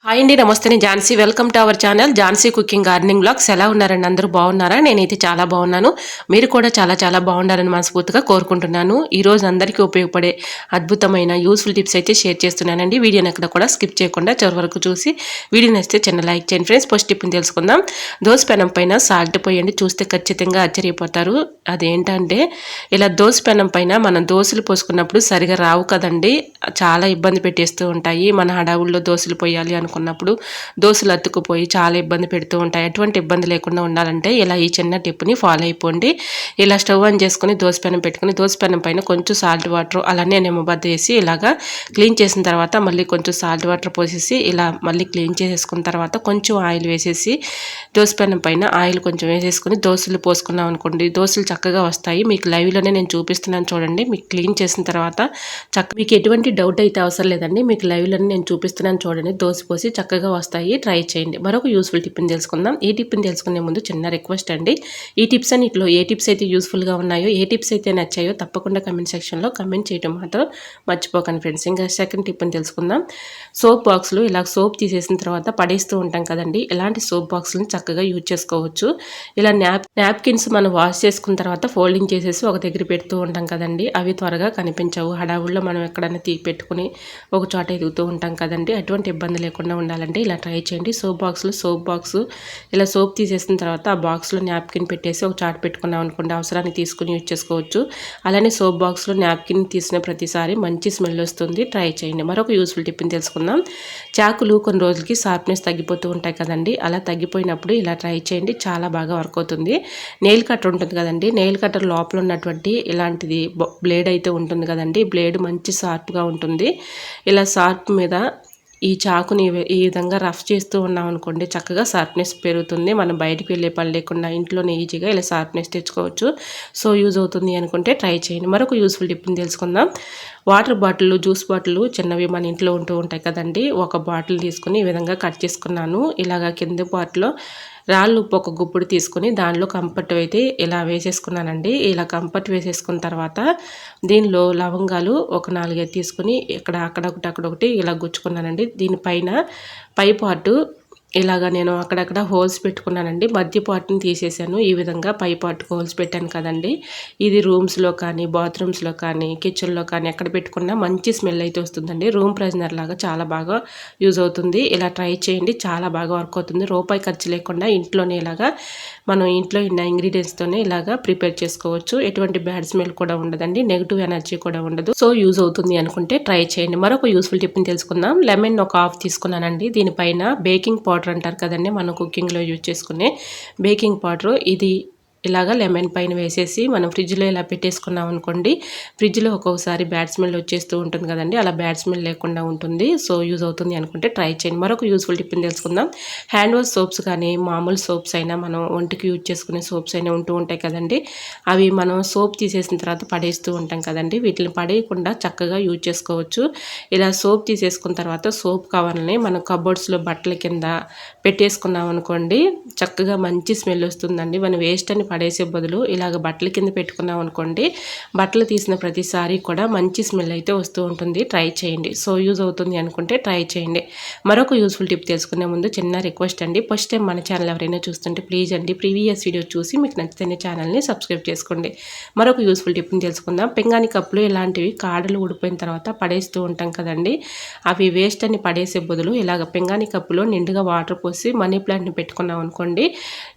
Hi అండి, నమస్తే. నేను Jhansi. Welcome to our channel Jhansi cooking gardening blogs. ఎలా ఉన్నారండి? అందరూ బాగున్నారా? నేనైతే చాలా బాగున్నాను. మీరు కూడా చాలా చాలా బాగుండాలని మనస్ఫూర్తిగా కోరుకుంటున్నాను. ఈ రోజు అందరికీ ఉపయోగపడే అద్భుతమైన యూస్ఫుల్ టిప్స్ అయితే షేర్ చేస్తున్నానండి. వీడియోని ఎక్కడ కూడా స్కిప్ చేయకుండా చివరి వరకు చూసి వీడియో నచ్చితే చిన్న లైక్ చేయండి ఫ్రెండ్స్. ఫస్ట్ టిప్ని తెలుసుకుందాం. దోస పెనం పైన సాల్ట్ పోయండి. చూస్తే ఖచ్చితంగా ఆశ్చర్యపోతారు. అదేంటంటే, ఇలా దోస పెనం పైన మనం దోశలు పోసుకున్నప్పుడు సరిగా రావు కదండి. చాలా ఇబ్బంది పెట్టేస్తూ ఉంటాయి. మన హడావుల్లో దోశలు పోయాలి అనుకున్నప్పుడు దోశలు అతుక్కుపోయి చాలా ఇబ్బంది పెడుతూ ఉంటాయి. ఎటువంటి ఇబ్బంది లేకుండా ఉండాలంటే ఇలా ఈ చిన్న టిప్ని ఫాలో అయిపోండి. ఇలా స్టవ్ ఆన్ చేసుకుని దోశ పెనం పెట్టుకుని దోశ పెనం పైన కొంచెం సాల్ట్ వాటర్ అలానే నిమ్మబద్ద వేసి ఇలాగా క్లీన్ చేసిన తర్వాత మళ్ళీ కొంచెం సాల్ట్ వాటర్ పోసేసి ఇలా మళ్ళీ క్లీన్ చేసేసుకున్న తర్వాత కొంచెం ఆయిల్ వేసేసి దోశ పెనం పైన ఆయిల్ కొంచెం వేసేసుకుని దోశలు పోసుకున్నాం అనుకోండి, దోశలు చక్కగా వస్తాయి. మీకు లైవ్లోనే నేను చూపిస్తున్నాను చూడండి. మీకు క్లీన్ చేసిన తర్వాత మీకు ఎటువంటి డౌట్ అయితే అవసరం లేదండి. మీకు లైవ్లోనే నేను చూపిస్తున్నాను చూడండి. దోశ పోసి చక్కగా వస్తాయి. ట్రై చేయండి. మరొక యూస్ఫుల్ టిప్ని తెలుసుకుందాం. ఈ టిప్ని తెలుసుకునే ముందు చిన్న రిక్వెస్ట్ అండి. ఈ టిప్స్ అన్నిటిలో ఏ టిప్స్ అయితే యూస్ఫుల్గా ఉన్నాయో, ఏ టిప్స్ అయితే నచ్చాయో తప్పకుండా కమెంట్ సెక్షన్లో కమెంట్ చేయడం మాత్రం మర్చిపోకండి ఫ్రెండ్స్. ఇంకా సెకండ్ టిప్ని తెలుసుకుందాం. సోప్ బాక్స్లు ఇలా సోప్ తీసేసిన తర్వాత పడేస్తూ ఉంటాం కదండి. ఇలాంటి సోప్ బాక్స్లను చక్కగా యూజ్ చేసుకోవచ్చు. ఇలా నాప్కిన్స్ మనం వాష్ చేసుకున్న తర్వాత ఫోల్డింగ్ చేసేసి ఒక దగ్గర పెడుతూ ఉంటాం కదండి. అవి త్వరగా కనిపించవు. హడావుల్లో మనం ఎక్కడైనా పెట్టుకుని ఒక చోట ఎదుగుతూ ఉంటాం కదండి. అటువంటి ఇబ్బంది లేకుండా ఉండాలంటే ఇలా ట్రై చేయండి. సోప్ బాక్స్ ఇలా సోప్ తీసేసిన తర్వాత ఆ బాక్స్లో నాప్కిన్ పెట్టేసి ఒక చాట్ పెట్టుకున్నాం అనుకోండి, అవసరాన్ని తీసుకుని యూజ్ చేసుకోవచ్చు. అలానే సోప్ బాక్స్లో నాప్కిన్ తీసిన ప్రతిసారి మంచి స్మెల్ వస్తుంది. ట్రై చేయండి. మరొక యూస్ఫుల్ టిప్ని తెలుసుకుందాం. చాకులు కొన్ని రోజులకి షార్ప్నెస్ తగ్గిపోతూ ఉంటాయి కదండి. అలా తగ్గిపోయినప్పుడు ఇలా ట్రై చేయండి. చాలా బాగా వర్క్ అవుతుంది. నెయిల్ కట్టర్ ఉంటుంది కదండి. నెయిల్ కట్టర్ లోపల ఉన్నటువంటి ఇలాంటిది బ్లేడ్ అయితే ఉంటుంది కదండి. బ్లేడ్ మంచి షార్ప్గా ఉంటుంది. ఇలా షార్ప్ మీద ఈ చాకుని ఈ విధంగా రఫ్ చేస్తూ ఉన్నాం అనుకోండి, చక్కగా షార్ప్నెస్ పెరుగుతుంది. మనం బయటికి వెళ్ళే పని లేకుండా ఇంట్లోనే ఈజీగా ఇలా షార్ప్నెస్ తెచ్చుకోవచ్చు. సో యూజ్ అవుతుంది అనుకుంటే ట్రై చేయండి. మరొక యూస్ఫుల్ టిప్ని తెలుసుకుందాం. వాటర్ బాటిల్, జ్యూస్ బాటిల్ చిన్నవి మన ఇంట్లో ఉంటూ ఉంటాయి కదండి. ఒక బాటిల్ తీసుకుని ఈ విధంగా కట్ చేసుకున్నాను. ఇలాగా కింద బాటిల్లో రాళ్ళు ఉప్పు ఒక గుప్పుడు తీసుకుని దానిలో కంఫర్ట్ అయితే ఇలా వేసేసుకున్నానండి. ఇలా కంఫర్ట్ వేసేసుకున్న తర్వాత దీనిలో లవంగాలు ఒక 4-5 తీసుకుని అక్కడొకటి ఇలా గుచ్చుకున్నానండి. దీనిపైన పై పార్టు ఇలాగ నేను అక్కడక్కడ హోల్స్ పెట్టుకున్నానండి. మధ్య పార్ట్ని తీసేసాను. ఈ విధంగా పై పార్ట్కి హోల్స్ పెట్టాను కదండి. ఇది రూమ్స్లో కానీ, బాత్రూమ్స్లో కానీ, కిచెన్లో కానీ ఎక్కడ పెట్టుకున్నా మంచి స్మెల్ అయితే వస్తుందండి. రూమ్ ఫ్రెషనర్ లాగా చాలా బాగా యూజ్ అవుతుంది. ఇలా ట్రై చేయండి. చాలా బాగా వర్క్ అవుతుంది. రూపాయి ఖర్చు లేకుండా ఇంట్లోనే ఇలాగా మనం ఇంట్లో ఉన్న ఇంగ్రీడియంట్స్తోనే ఇలాగా ప్రిపేర్ చేసుకోవచ్చు. ఎటువంటి బ్యాడ్ స్మెల్ కూడా ఉండదండి. నెగిటివ్ ఎనర్జీ కూడా ఉండదు. సో యూజ్ అవుతుంది అనుకుంటే ట్రై చేయండి. మరొక యూస్ఫుల్ టిప్ని తెలుసుకుందాం. లెమన్ ఒక హాఫ్ తీసుకున్నానండి. దీనిపైన బేకింగ్ పౌడర్ అంటారు కదండి, మనం కుకింగ్లో యూజ్ చేసుకునే బేకింగ్ పౌడర్. ఇది ఇలాగా లెమన్ పైన వేసేసి మనం ఫ్రిడ్జ్లో ఇలా పెట్టేసుకున్నాం అనుకోండి, ఫ్రిడ్జ్లో ఒక్కొక్కసారి బ్యాడ్ స్మెల్ వచ్చేస్తూ ఉంటుంది కదండి. అలా బ్యాడ్ స్మెల్ లేకుండా ఉంటుంది. సో యూజ్ అవుతుంది అనుకుంటే ట్రై చేయండి. మరొక యూస్ఫుల్ టిప్ని తెలుసుకుందాం. హ్యాండ్ వాష్ సోప్స్ కానీ, మామూలు సోప్స్ అయినా, మనం ఒంటికి యూజ్ చేసుకునే సోప్స్ అయినా ఉంటూ ఉంటాయి కదండి. అవి మనం సోప్ తీసేసిన తర్వాత పడేస్తూ ఉంటాం కదండి. వీటిని పడేయకుండా చక్కగా యూజ్ చేసుకోవచ్చు. ఇలా సోప్ తీసేసుకున్న తర్వాత సోప్ కవర్ని మనం కబోర్డ్స్లో బట్టల కింద పెట్టేసుకున్నాం అనుకోండి, చక్కగా మంచి స్మెల్ వస్తుందండి. మనం వేస్ట్ అని పడేసే బదులు ఇలాగ బట్టల కింద పెట్టుకున్నాం అనుకోండి, బట్టలు తీసిన ప్రతిసారి కూడా మంచి స్మెల్ అయితే వస్తూ ఉంటుంది. ట్రై చేయండి. సో యూజ్ అవుతుంది అనుకుంటే ట్రై చేయండి. మరొక యూస్ఫుల్ టిప్ తెలుసుకునే ముందు చిన్న రిక్వెస్ట్ అండి. ఫస్ట్ టైం మన ఛానల్ ఎవరైనా చూస్తుంటే ప్లీజ్ అండి, ప్రీవియస్ వీడియో చూసి మీకు నచ్చితే ఛానల్ని సబ్స్క్రైబ్ చేసుకోండి. మరొక యూస్ఫుల్ టిప్ని తెలుసుకుందాం. పింగాణి కప్పులు ఇలాంటివి కాడలు ఊడిపోయిన తర్వాత పడేస్తూ ఉంటాం కదండి. అవి వేస్ట్ అని పడేసే బదులు ఇలాగ పింగాణి కప్పులో నిండుగా వాటర్ పోసి మనీ ప్లాంట్ని పెట్టుకున్నాం అనుకోండి,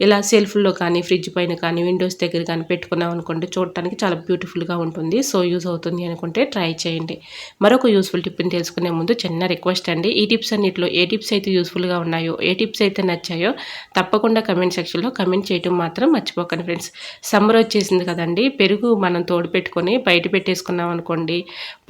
ఇలా సెల్ఫ్లో కానీ, ఫ్రిడ్జ్ పైన కానీ, విండోస్ దగ్గర కానీ పెట్టుకున్నాం అనుకోండి, చూడటానికి చాలా బ్యూటిఫుల్గా ఉంటుంది. సో యూజ్ అవుతుంది అనుకుంటే ట్రై చేయండి. మరొక యూస్ఫుల్ టిప్ని తెలుసుకునే ముందు చిన్న రిక్వెస్ట్ అండి. ఈ టిప్స్ అన్నిటిలో ఏ టిప్స్ అయితే యూస్ఫుల్గా ఉన్నాయో, ఏ టిప్స్ అయితే నచ్చాయో తప్పకుండా కమెంట్ సెక్షన్లో కమెంట్ చేయడం మాత్రం మర్చిపోకండి ఫ్రెండ్స్. సమ్మర్ వచ్చేసింది కదండి. పెరుగు మనం తోడు పెట్టుకొని బయట పెట్టేసుకున్నాం అనుకోండి,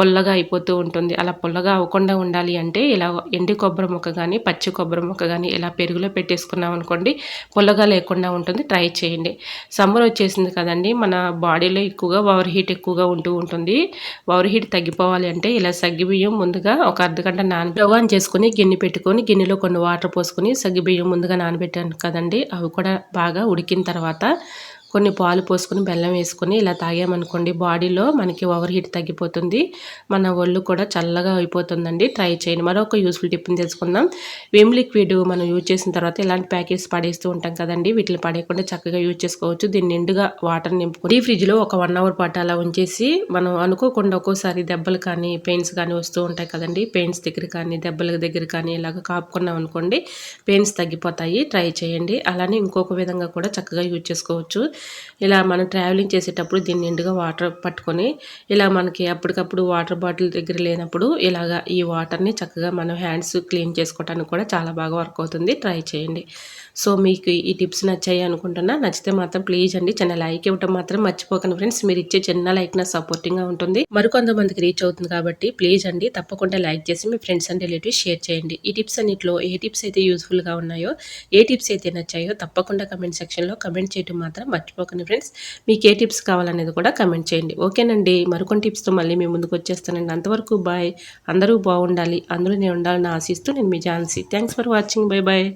పొల్లగా అయిపోతూ ఉంటుంది. అలా పొల్లగా అవ్వకుండా ఉండాలి అంటే ఇలా ఎండి కొబ్బరి ముక్క కానీ, పచ్చి కొబ్బరి ముక్క కానీ ఇలా పెరుగులో పెట్టేసుకున్నాం అనుకోండి, పొల్లగా లేకుండా ఉంటుంది. ట్రై చేయండి. సమ్మర్ వచ్చేసింది కదండి. మన బాడీలో ఎక్కువగా ఓవర్ హీట్ ఎక్కువగా ఉంటూ ఉంటుంది. ఓవర్ హీట్ తగ్గిపోవాలి అంటే ఇలా సగ్గిబియ్యం ముందుగా ఒక అర్ధగంట స్టవ్ ఆన్ చేసుకుని గిన్నె పెట్టుకొని గిన్నెలో కొన్ని వాటర్ పోసుకొని సగ్గిబియ్యం ముందుగా నానబెట్టాను కదండి. అవి కూడా బాగా ఉడికిన తర్వాత కొన్ని పాలు పోసుకొని బెల్లం వేసుకొని ఇలా తాగామనుకోండి బాడీలో మనకి ఓవర్ హీట్ తగ్గిపోతుంది, మన ఒళ్ళు కూడా చల్లగా అయిపోతుందండి. ట్రై చేయండి. మరొక యూస్ఫుల్ టిప్ని తెలుసుకుందాం. విమ్ లిక్విడ్ మనం యూజ్ చేసిన తర్వాత ఇలాంటి ప్యాకెట్స్ పడేస్తూ ఉంటాం కదండి, వీటిని పడేయకుండా చక్కగా యూజ్ చేసుకోవచ్చు. దీన్ని నిండుగా వాటర్ నింపుకొని ఫ్రిడ్జ్లో ఒక 1 అవర్ పాటు అలా ఉంచేసి, మనం అనుకోకుండా ఒక్కోసారి దెబ్బలు కానీ పెయిన్స్ కానీ వస్తూ ఉంటాయి కదండి, పెయిన్స్ దగ్గర కానీ దెబ్బల దగ్గర కానీ ఇలాగ కాపుకున్నాం అనుకోండి పెయిన్స్ తగ్గిపోతాయి. ట్రై చేయండి. అలానే ఇంకొక విధంగా కూడా చక్కగా యూజ్ చేసుకోవచ్చు. ఇలా మనం ట్రావెలింగ్ చేసేటప్పుడు దీన్ని నిండుగా వాటర్ పట్టుకొని ఇలా మనకి అప్పటికప్పుడు వాటర్ బాటిల్ దగ్గర లేనప్పుడు ఇలాగా ఈ వాటర్ని చక్కగా మనం హ్యాండ్స్ క్లీన్ చేసుకోవడానికి కూడా చాలా బాగా వర్క్ అవుతుంది. ట్రై చేయండి. సో మీకు ఈ టిప్స్ నచ్చాయి అనుకుంటున్నా. నచ్చితే మాత్రం ప్లీజ్ అండి చిన్న లైక్ ఇవ్వడం మాత్రం మర్చిపోకండి ఫ్రెండ్స్. మీరు ఇచ్చే చిన్న లైక్ నా సపోర్టింగ్గా ఉంటుంది, మరికొంతమందికి రీచ్ అవుతుంది కాబట్టి ప్లీజ్ అండి తప్పకుండా లైక్ చేసి మీ ఫ్రెండ్స్ అండ్ రిలేటివ్స్ షేర్ చేయండి. ఈ టిప్స్ అన్నింటిలో ఏ టిప్స్ అయితే యూస్ఫుల్గా ఉన్నాయో, ఏ టిప్స్ అయితే నచ్చాయో తప్పకుండా కమెంట్ సెక్షన్లో కమెంట్ చేయడం మాత్రం మర్చిపోకండి ఫ్రెండ్స్. మీకు ఏ టిప్స్ కావాలనేది కూడా కమెంట్ చేయండి. ఓకేనండి, మరికొన్ని టిప్స్తో మళ్ళీ మీ ముందుకు వచ్చేస్తానండి. అంతవరకు బాయ్. అందరూ బాగుండాలి, అందులో నేను ఉండాలని ఆశిస్తూ నేను మీ Jhansi. Thanks for watching. Bye bye.